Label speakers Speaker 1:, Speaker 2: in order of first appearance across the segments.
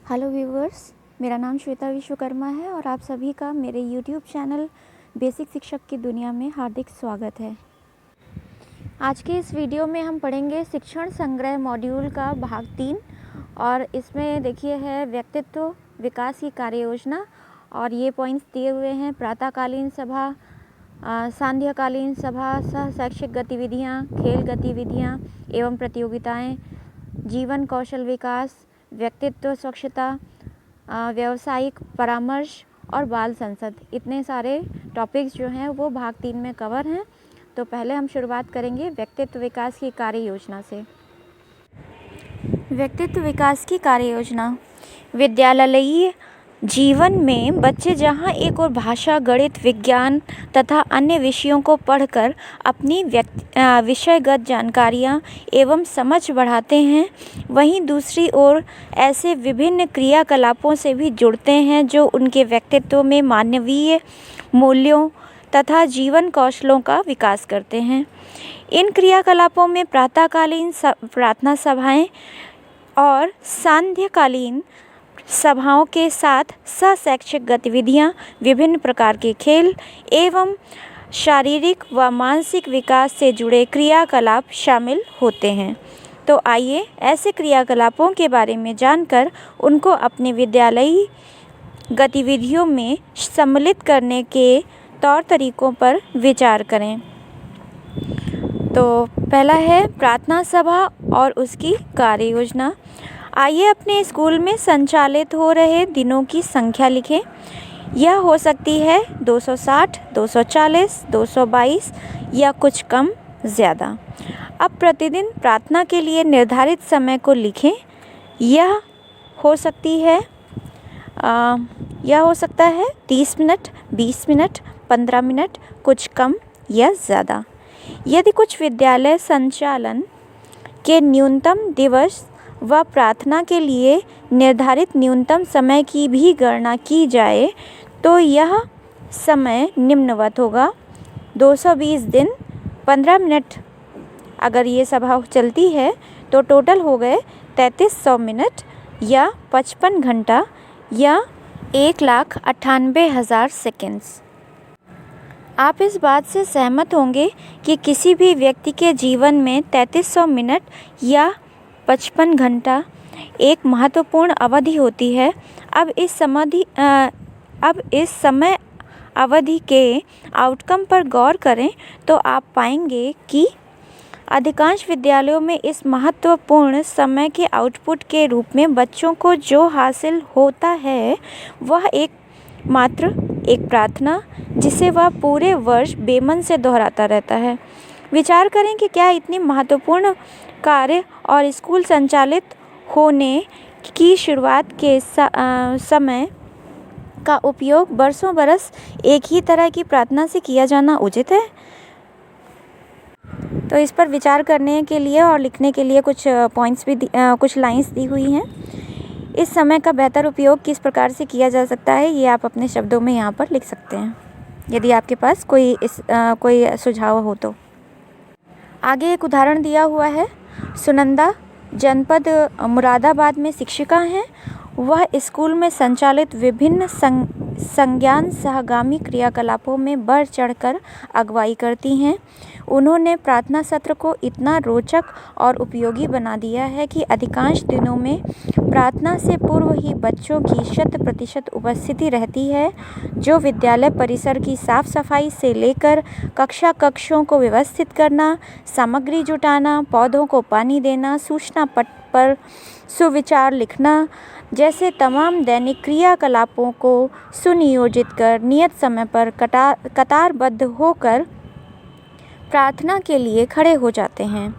Speaker 1: Hello viewers, मेरा नाम श्वेता विश्वकर्मा है और आप सभी का मेरे यूट्यूब चैनल बेसिक शिक्षक की दुनिया में हार्दिक स्वागत है। आज के इस वीडियो में हम पढ़ेंगे शिक्षण संग्रह मॉड्यूल का भाग 3 और इसमें देखिए है व्यक्तित्व विकास की कार्य योजना और ये पॉइंट्स दिए हुए हैं। प्रातःकालीन सभा, सांध्यकालीन सभा, सह शैक्षिक गतिविधियाँ, खेल गतिविधियाँ एवं प्रतियोगिताएँ, जीवन कौशल विकास, व्यक्तित्व स्वच्छता, व्यावसायिक परामर्श और बाल संसद, इतने सारे टॉपिक्स जो हैं वो भाग 3 में कवर हैं। तो पहले हम शुरुआत करेंगे व्यक्तित्व विकास की कार्य योजना से। व्यक्तित्व विकास की कार्य योजना। विद्यालयीय जीवन में बच्चे जहां एक और भाषा, गणित, विज्ञान तथा अन्य विषयों को पढ़कर अपनी विषयगत जानकारियां एवं समझ बढ़ाते हैं, वहीं दूसरी ओर ऐसे विभिन्न क्रियाकलापों से भी जुड़ते हैं जो उनके व्यक्तित्व में मानवीय मूल्यों तथा जीवन कौशलों का विकास करते हैं। इन क्रियाकलापों में प्रातःकालीन प्रार्थना सभाएं और सांध्यकालीन सभाओं के साथ सहशैक्षिक गतिविधियां, विभिन्न प्रकार के खेल एवं शारीरिक व मानसिक विकास से जुड़े क्रियाकलाप शामिल होते हैं। तो आइए ऐसे क्रियाकलापों के बारे में जानकर उनको अपने विद्यालयी गतिविधियों में सम्मिलित करने के तौर तरीकों पर विचार करें। तो पहला है प्रार्थना सभा और उसकी कार्य योजना। आइए अपने स्कूल में संचालित हो रहे दिनों की संख्या लिखें। यह हो सकती है 260, 240, 222 या कुछ कम ज़्यादा। अब प्रतिदिन प्रार्थना के लिए निर्धारित समय को लिखें। यह हो सकता है 30 मिनट, 20 मिनट, 15 मिनट, कुछ कम या ज़्यादा। यदि कुछ विद्यालय संचालन के न्यूनतम दिवस व प्रार्थना के लिए निर्धारित न्यूनतम समय की भी गणना की जाए तो यह समय निम्नवत होगा। 220 दिन 15 मिनट अगर ये सभा चलती है तो टोटल हो गए 3300 मिनट या 55 घंटा या 1,98,000 सेकेंड्स। आप इस बात से सहमत होंगे कि किसी भी व्यक्ति के जीवन में 3300 मिनट या 55 घंटा एक महत्वपूर्ण अवधि होती है। अब इस समय अवधि के आउटकम पर गौर करें तो आप पाएंगे कि अधिकांश विद्यालयों में इस महत्वपूर्ण समय के आउटपुट के रूप में बच्चों को जो हासिल होता है वह मात्र एक प्रार्थना, जिसे वह पूरे वर्ष बेमन से दोहराता रहता है। विचार करें कि क्या इतनी महत्वपूर्ण कार्य और स्कूल संचालित होने की शुरुआत के समय का उपयोग बरसों बरस एक ही तरह की प्रार्थना से किया जाना उचित है। तो इस पर विचार करने के लिए और लिखने के लिए कुछ पॉइंट्स भी कुछ लाइंस दी हुई हैं। इस समय का बेहतर उपयोग किस प्रकार से किया जा सकता है, ये आप अपने शब्दों में यहाँ पर लिख सकते हैं यदि आपके पास कोई सुझाव हो तो। आगे एक उदाहरण दिया हुआ है। सुनंदा जनपद मुरादाबाद में शिक्षिका हैं। वह स्कूल में संचालित विभिन्न संज्ञान सहगामी क्रियाकलापों में बढ़ चढ़कर अगुवाई करती हैं। उन्होंने प्रार्थना सत्र को इतना रोचक और उपयोगी बना दिया है कि अधिकांश दिनों में प्रार्थना से पूर्व ही बच्चों की 100% उपस्थिति रहती है, जो विद्यालय परिसर की साफ सफाई से लेकर कक्षों को व्यवस्थित करना, सामग्री जुटाना, पौधों को पानी देना, सूचना पट पर सुविचार लिखना जैसे तमाम दैनिक क्रियाकलापों को सुनियोजित कर नियत समय पर कतारबद्ध होकर प्रार्थना के लिए खड़े हो जाते हैं।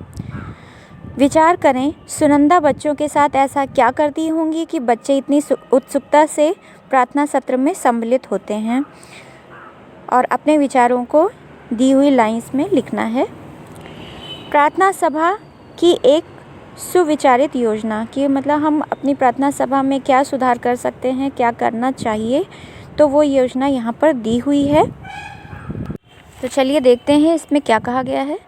Speaker 1: विचार करें, सुनंदा बच्चों के साथ ऐसा क्या करती होंगी कि बच्चे इतनी उत्सुकता से प्रार्थना सत्र में सम्मिलित होते हैं। और अपने विचारों को दी हुई लाइंस में लिखना है। प्रार्थना सभा की एक सुविचारित योजना कि मतलब हम अपनी प्रार्थना सभा में क्या सुधार कर सकते हैं, क्या करना चाहिए, तो वो योजना यहाँ पर दी हुई है। तो चलिए देखते हैं इसमें क्या कहा गया है।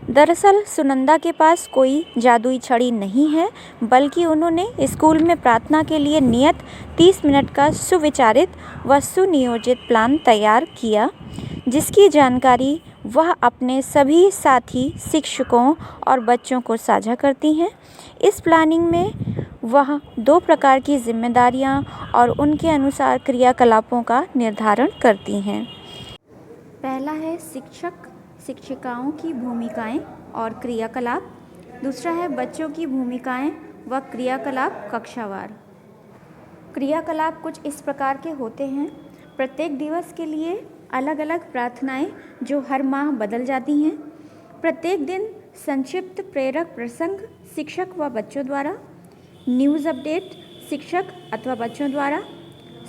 Speaker 1: दरअसल सुनंदा के पास कोई जादुई छड़ी नहीं है, बल्कि उन्होंने स्कूल में प्रार्थना के लिए नियत 30 मिनट का सुविचारित व सुनियोजित प्लान तैयार किया, जिसकी जानकारी वह अपने सभी साथी शिक्षकों और बच्चों को साझा करती हैं। इस प्लानिंग में वह 2 प्रकार की जिम्मेदारियां और उनके अनुसार क्रियाकलापों का निर्धारण करती हैं। पहला है शिक्षक शिक्षिकाओं की भूमिकाएं और क्रियाकलाप। दूसरा है बच्चों की भूमिकाएं व क्रियाकलाप कक्षावार। क्रियाकलाप कुछ इस प्रकार के होते हैं। प्रत्येक दिवस के लिए अलग अलग प्रार्थनाएं जो हर माह बदल जाती हैं। प्रत्येक दिन संक्षिप्त प्रेरक प्रसंग शिक्षक व बच्चों द्वारा। न्यूज़ अपडेट शिक्षक अथवा बच्चों द्वारा।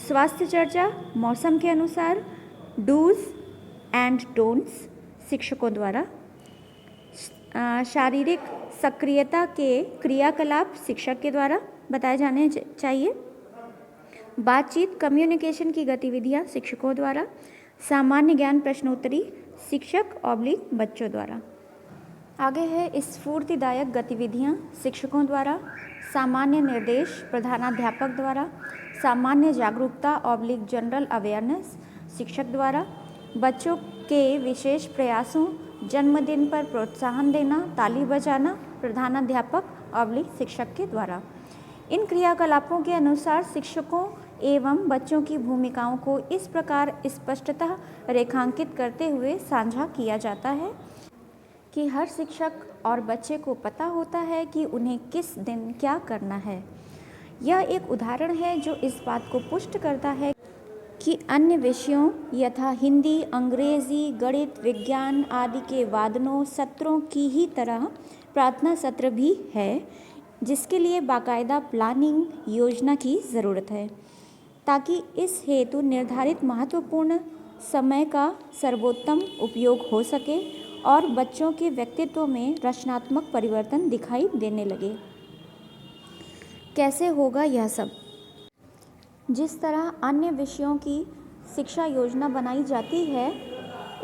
Speaker 1: स्वास्थ्य चर्चा मौसम के अनुसार। डूज एंड डोंट्स शिक्षकों द्वारा। शारीरिक सक्रियता के क्रियाकलाप शिक्षक के द्वारा बताए जाने चाहिए। बातचीत कम्युनिकेशन की गतिविधियां शिक्षकों द्वारा। सामान्य ज्ञान प्रश्नोत्तरी शिक्षक / बच्चों द्वारा। आगे है स्फूर्तिदायक गतिविधियां शिक्षकों द्वारा। सामान्य निर्देश प्रधानाध्यापक द्वारा। सामान्य जागरूकता / जनरल अवेयरनेस शिक्षक द्वारा। बच्चों के विशेष प्रयासों जन्मदिन पर प्रोत्साहन देना, ताली बजाना प्रधानाध्यापक / शिक्षक के द्वारा। इन क्रियाकलापों के अनुसार शिक्षकों एवं बच्चों की भूमिकाओं को इस प्रकार स्पष्टतः रेखांकित करते हुए साझा किया जाता है कि हर शिक्षक और बच्चे को पता होता है कि उन्हें किस दिन क्या करना है। यह एक उदाहरण है जो इस बात को पुष्ट करता है कि अन्य विषयों यथा हिंदी, अंग्रेजी, गणित, विज्ञान आदि के वादनों सत्रों की ही तरह प्रार्थना सत्र भी है, जिसके लिए बाकायदा प्लानिंग योजना की ज़रूरत है, ताकि इस हेतु निर्धारित महत्वपूर्ण समय का सर्वोत्तम उपयोग हो सके और बच्चों के व्यक्तित्व में रचनात्मक परिवर्तन दिखाई देने लगे। कैसे होगा यह सब? जिस तरह अन्य विषयों की शिक्षा योजना बनाई जाती है,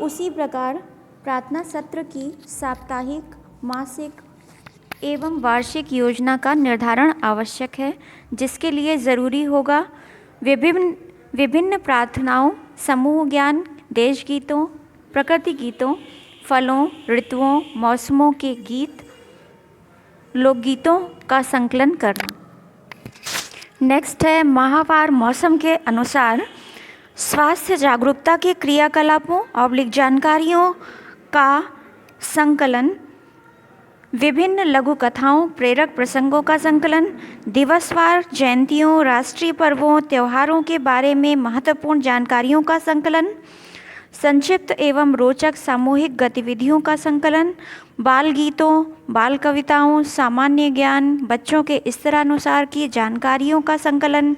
Speaker 1: उसी प्रकार प्रार्थना सत्र की साप्ताहिक, मासिक एवं वार्षिक योजना का निर्धारण आवश्यक है, जिसके लिए ज़रूरी होगा विभिन्न प्रार्थनाओं, समूह ज्ञान, देश गीतों, प्रकृति गीतों, फलों, ऋतुओं, मौसमों के गीत, लोकगीतों का संकलन करना। नेक्स्ट है माहवार मौसम के अनुसार स्वास्थ्य जागरूकता के क्रियाकलापों / जानकारियों का संकलन। विभिन्न लघु कथाओं, प्रेरक प्रसंगों का संकलन। दिवसवार जयंतियों, राष्ट्रीय पर्वों, त्योहारों के बारे में महत्वपूर्ण जानकारियों का संकलन। संक्षिप्त एवं रोचक सामूहिक गतिविधियों का संकलन। बाल गीतों, बाल कविताओं, सामान्य ज्ञान, बच्चों के स्तरानुसार की जानकारियों का संकलन।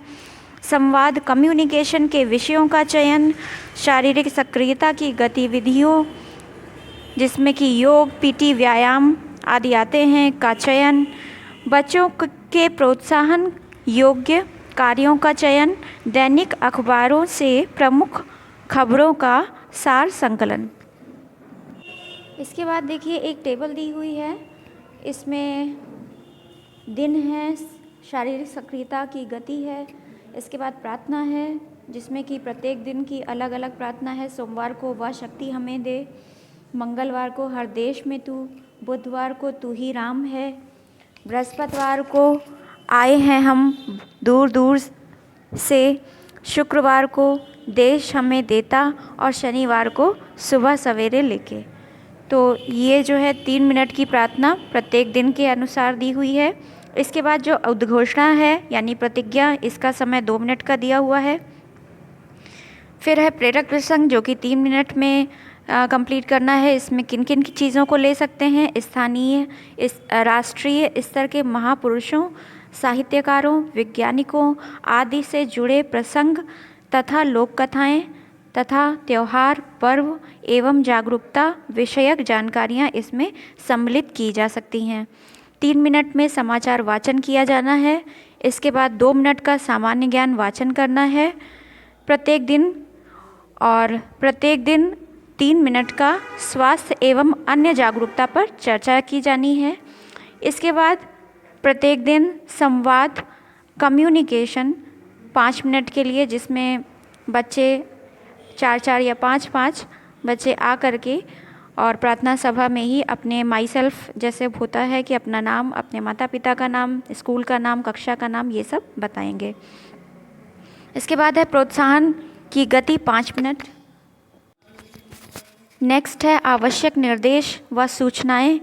Speaker 1: संवाद कम्युनिकेशन के विषयों का चयन। शारीरिक सक्रियता की गतिविधियों जिसमें कि योग, पीटी, व्यायाम आदि आते हैं का चयन। बच्चों के प्रोत्साहन योग्य कार्यों का चयन। दैनिक अखबारों से प्रमुख खबरों का सार संकलन। इसके बाद देखिए एक टेबल दी हुई है, इसमें दिन है, शारीरिक सक्रियता की गति है, इसके बाद प्रार्थना है जिसमें कि प्रत्येक दिन की अलग अलग प्रार्थना है। सोमवार को वह शक्ति हमें दे, मंगलवार को हर देश में तू, बुधवार को तू ही राम है, बृहस्पतिवार को आए हैं हम दूर दूर से, शुक्रवार को देश हमें देता और शनिवार को सुबह सवेरे लेके। तो ये जो है 3 मिनट की प्रार्थना प्रत्येक दिन के अनुसार दी हुई है। इसके बाद जो उद्घोषणा है यानी प्रतिज्ञा, इसका समय 2 मिनट का दिया हुआ है। फिर है प्रेरक प्रसंग जो कि 3 मिनट में कंप्लीट करना है। इसमें किन किन चीज़ों को ले सकते हैं? स्थानीय, राष्ट्रीय स्तर के महापुरुषों, साहित्यकारों, वैज्ञानिकों आदि से जुड़े प्रसंग तथा लोक कथाएँ तथा त्यौहार, पर्व एवं जागरूकता विषयक जानकारियाँ इसमें सम्मिलित की जा सकती हैं। 3 मिनट में समाचार वाचन किया जाना है। इसके बाद 2 मिनट का सामान्य ज्ञान वाचन करना है प्रत्येक दिन, और प्रत्येक दिन 3 मिनट का स्वास्थ्य एवं अन्य जागरूकता पर चर्चा की जानी है। इसके बाद प्रत्येक दिन संवाद कम्युनिकेशन 5 मिनट के लिए, जिसमें बच्चे 4-4 या 5-5 बच्चे आ कर के और प्रार्थना सभा में ही अपने माई सेल्फ जैसे होता है कि अपना नाम, अपने माता पिता का नाम, स्कूल का नाम, कक्षा का नाम, ये सब बताएंगे। इसके बाद है प्रोत्साहन की गति 5 मिनट। नेक्स्ट है आवश्यक निर्देश व सूचनाएं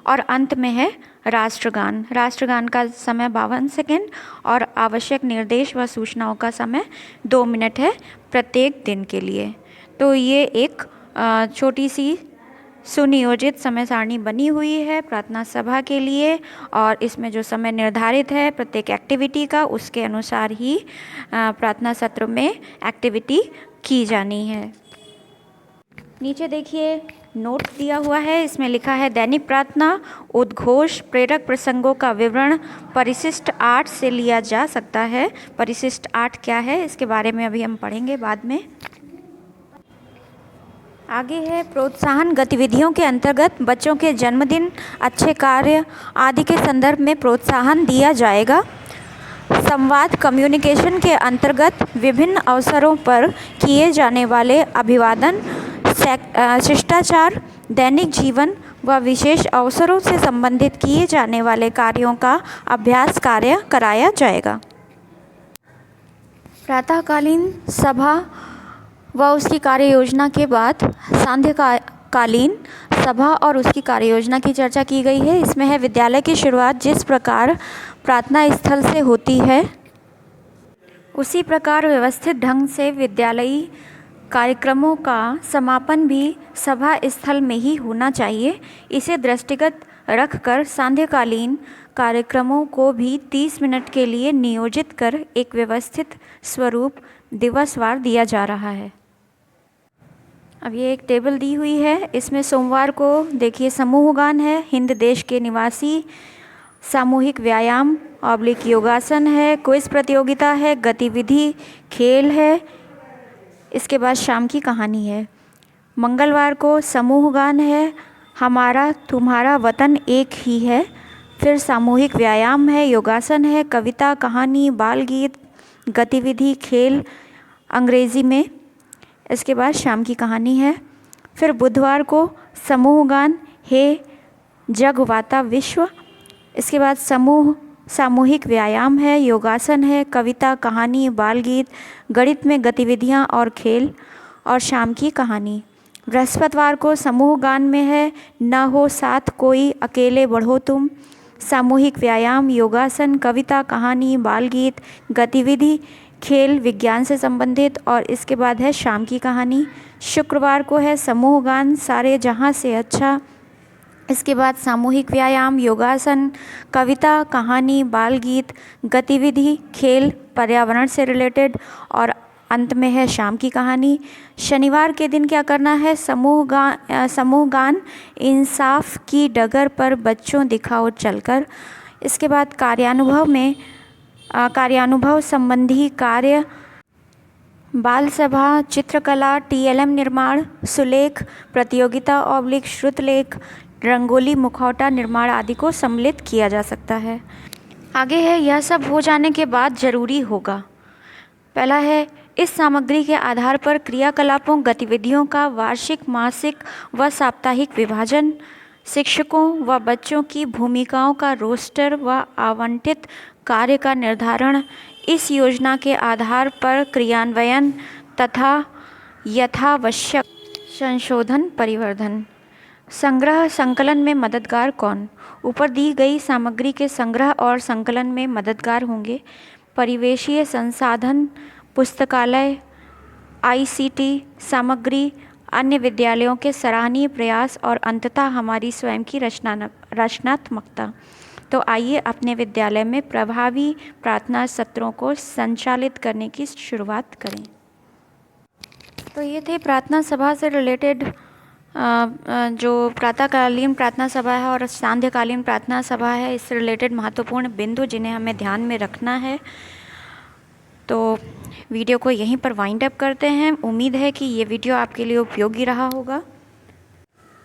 Speaker 1: और अंत में है राष्ट्रगान। राष्ट्रगान का समय 52 सेकेंड और आवश्यक निर्देश व सूचनाओं का समय 2 मिनट है प्रत्येक दिन के लिए। तो ये एक छोटी सी सुनियोजित समय सारणी बनी हुई है प्रार्थना सभा के लिए, और इसमें जो समय निर्धारित है प्रत्येक एक्टिविटी का, उसके अनुसार ही प्रार्थना सत्र में एक्टिविटी की जानी है। नीचे देखिए नोट दिया हुआ है, इसमें लिखा है दैनिक प्रार्थना उद्घोष प्रेरक प्रसंगों का विवरण परिशिष्ट 8 से लिया जा सकता है। परिशिष्ट 8 क्या है, इसके बारे में अभी हम पढ़ेंगे बाद में। आगे है प्रोत्साहन गतिविधियों के अंतर्गत बच्चों के जन्मदिन, अच्छे कार्य आदि के संदर्भ में प्रोत्साहन दिया जाएगा। संवाद कम्युनिकेशन के अंतर्गत विभिन्न अवसरों पर किए जाने वाले अभिवादन, शिष्टाचार, दैनिक जीवन व विशेष अवसरों से संबंधित किए जाने वाले कार्यों का अभ्यास कार्य कराया जाएगा। प्रातःकालीन सभा व उसकी कार्य योजना के बाद सांध्यकालीन सभा और उसकी कार्य योजना की चर्चा की गई है। इसमें है विद्यालय की शुरुआत जिस प्रकार प्रार्थना स्थल से होती है, उसी प्रकार व्यवस्थित ढंग से विद्यालयी कार्यक्रमों का समापन भी सभा स्थल में ही होना चाहिए। इसे दृष्टिगत रखकर सांध्यकालीन कार्यक्रमों को भी 30 मिनट के लिए नियोजित कर एक व्यवस्थित स्वरूप दिवसवार दिया जा रहा है। अब ये एक टेबल दी हुई है, इसमें सोमवार को देखिए समूह गान है, हिंद देश के निवासी, सामूहिक व्यायाम ऑब्लिक योगासन है, क्विज प्रतियोगिता है, गतिविधि खेल है, इसके बाद शाम की कहानी है। मंगलवार को समूह गान है, हमारा तुम्हारा वतन एक ही है, फिर सामूहिक व्यायाम है, योगासन है, कविता कहानी बाल गीत गतिविधि खेल अंग्रेज़ी में, इसके बाद शाम की कहानी है। फिर बुधवार को समूह गान हे जग वाता विश्व, इसके बाद सामूहिक व्यायाम है, योगासन है, कविता कहानी बाल गीत, गणित में गतिविधियाँ और खेल, और शाम की कहानी। बृहस्पतिवार को समूह गान में है न हो साथ कोई अकेले बढ़ो तुम, सामूहिक व्यायाम, योगासन, कविता कहानी बाल गीत, गतिविधि खेल विज्ञान से संबंधित, और इसके बाद है शाम की कहानी। शुक्रवार को है समूह गान सारे जहाँ से अच्छा, इसके बाद सामूहिक व्यायाम, योगासन, कविता कहानी बाल गीत, गतिविधि खेल पर्यावरण से रिलेटेड, और अंत में है शाम की कहानी। शनिवार के दिन क्या करना है, समूह गान इंसाफ की डगर पर बच्चों दिखाओ चलकर, इसके बाद कार्यानुभव संबंधी कार्य, बाल सभा, चित्रकला, TLM निर्माण, सुलेख प्रतियोगिता ऑब्लिक श्रुतलेख, रंगोली मुखौटा निर्माण आदि को सम्मिलित किया जा सकता है। आगे है यह सब हो जाने के बाद जरूरी होगा। पहला है इस सामग्री के आधार पर क्रियाकलापों गतिविधियों का वार्षिक, मासिक व साप्ताहिक विभाजन, शिक्षकों व बच्चों की भूमिकाओं का रोस्टर व आवंटित कार्य का निर्धारण, इस योजना के आधार पर क्रियान्वयन तथा यथावश्यक संशोधन परिवर्धन। संग्रह संकलन में मददगार कौन? ऊपर दी गई सामग्री के संग्रह और संकलन में मददगार होंगे परिवेशीय संसाधन, पुस्तकालय, ICT सामग्री, अन्य विद्यालयों के सराहनीय प्रयास और अंततः हमारी स्वयं की रचनात्मकता। तो आइए अपने विद्यालय में प्रभावी प्रार्थना सत्रों को संचालित करने की शुरुआत करें। तो ये थे प्रार्थना सभा से रिलेटेड जो प्रातःकालीन प्रार्थना सभा है और सांध्यकालीन प्रार्थना सभा है, इससे रिलेटेड महत्वपूर्ण बिंदु जिन्हें हमें ध्यान में रखना है। तो वीडियो को यहीं पर वाइंड अप करते हैं। उम्मीद है कि ये वीडियो आपके लिए उपयोगी रहा होगा।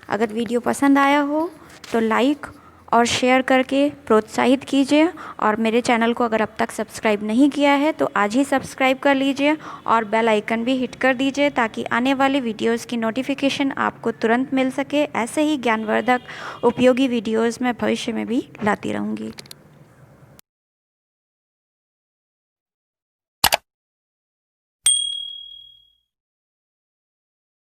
Speaker 1: अगर वीडियो पसंद आया हो तो लाइक और शेयर करके प्रोत्साहित कीजिए, और मेरे चैनल को अगर अब तक सब्सक्राइब नहीं किया है तो आज ही सब्सक्राइब कर लीजिए और बेल आइकन भी हिट कर दीजिए, ताकि आने वाले वीडियोस की नोटिफिकेशन आपको तुरंत मिल सके। ऐसे ही ज्ञानवर्धक उपयोगी वीडियोस मैं भविष्य में भी लाती रहूँगी।